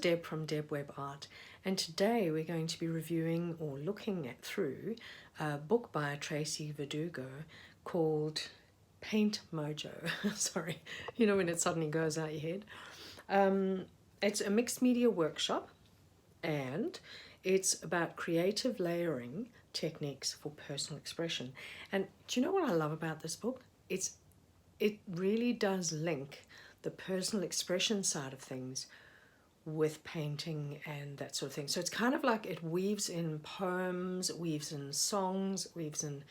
Deb from Deb Web Art, and today we're going to be reviewing or looking at through a book by Tracy Verdugo called Paint Mojo. Sorry, you know when it suddenly goes out your head. It's a mixed media workshop, and it's about creative layering techniques for personal expression. And do you know what I love about this book? It really does link the personal expression side of things with painting and that sort of thing. So it's kind of like it weaves in poems, it weaves in songs, it weaves in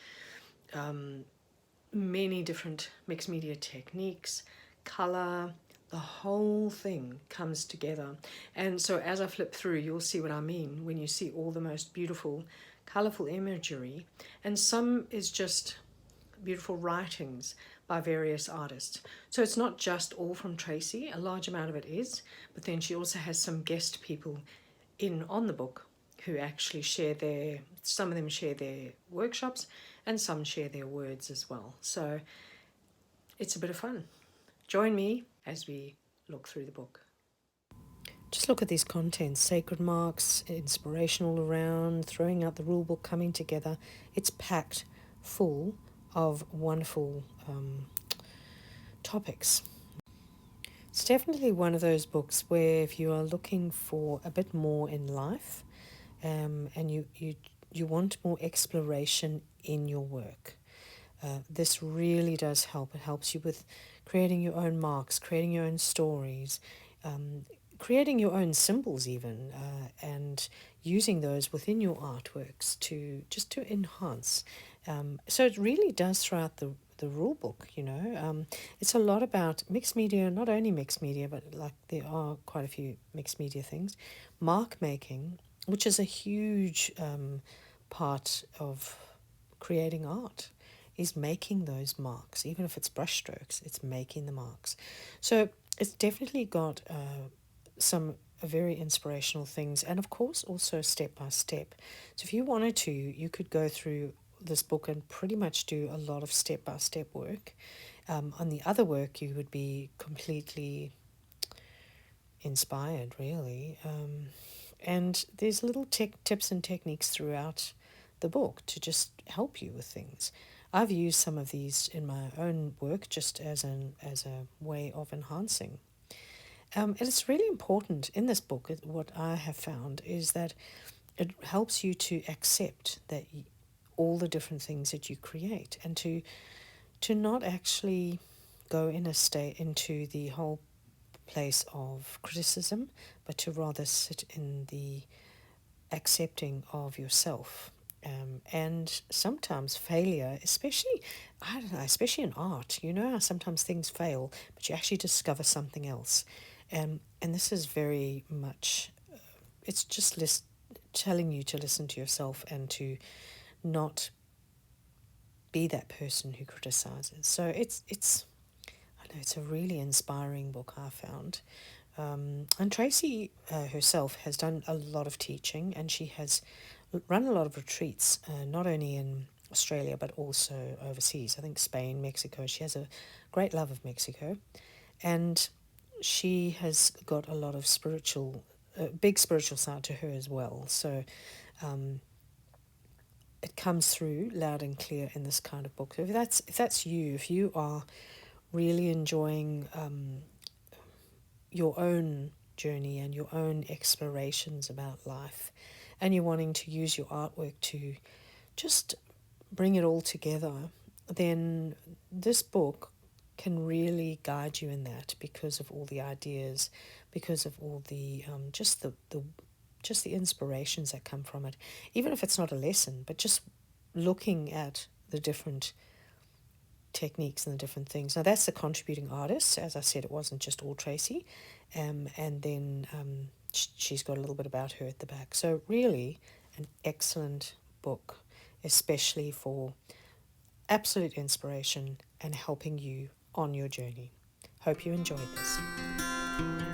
many different mixed media techniques, color, the whole thing comes together. And so as I flip through, you'll see what I mean when you see all the most beautiful, colorful imagery. And some is just beautiful writings by various artists. So it's not just all from Tracy, a large amount of it is, but then she also has some guest people in on the book who actually some of them share their workshops and some share their words as well. So it's a bit of fun. Join me as we look through the book. Just look at these contents: sacred marks, inspirational around, throwing out the rule book, coming together. It's packed full of wonderful topics. It's definitely one of those books where if you are looking for a bit more in life, and you want more exploration in your work, this really does help. It helps you with creating your own marks, creating your own stories, creating your own symbols even, and using those within your artworks to enhance. So it really does throw out the rule book, you know. It's a lot about mixed media, not only mixed media, but like there are quite a few mixed media things. Mark making, which is a huge part of creating art, is making those marks. Even if it's brush strokes, it's making the marks. So it's definitely got some very inspirational things, and of course also step by step. So if you wanted to, you could go through this book and pretty much do a lot of step by step work. On the other work, you would be completely inspired, really. And there's little tips and techniques throughout the book to just help you with things. I've used some of these in my own work just as a way of enhancing. And it's really important in this book. What I have found is that it helps you to accept that all the different things that you create, and to not actually go into the whole place of criticism, but to rather sit in the accepting of yourself. And sometimes failure, especially in art, you know how sometimes things fail, but you actually discover something else. And this is very much, it's just telling you to listen to yourself and to not be that person who criticizes. So it's a really inspiring book, I found. And Tracy herself has done a lot of teaching, and she has run a lot of retreats, not only in Australia but also overseas. I think Spain, Mexico. She has a great love of Mexico, and she has got a lot of big spiritual side to her as well. So it comes through loud and clear in this kind of book. If that's you, if you are really enjoying your own journey and your own explorations about life, and you're wanting to use your artwork to just bring it all together, then this book can really guide you in that, because of all the ideas, because of all the just the inspirations that come from it. Even if it's not a lesson, but just looking at the different techniques and the different things. Now that's the contributing artist. As I said, it wasn't just all Tracy. And then she's got a little bit about her at the back. So really an excellent book, especially for absolute inspiration and helping you on your journey. Hope you enjoyed this.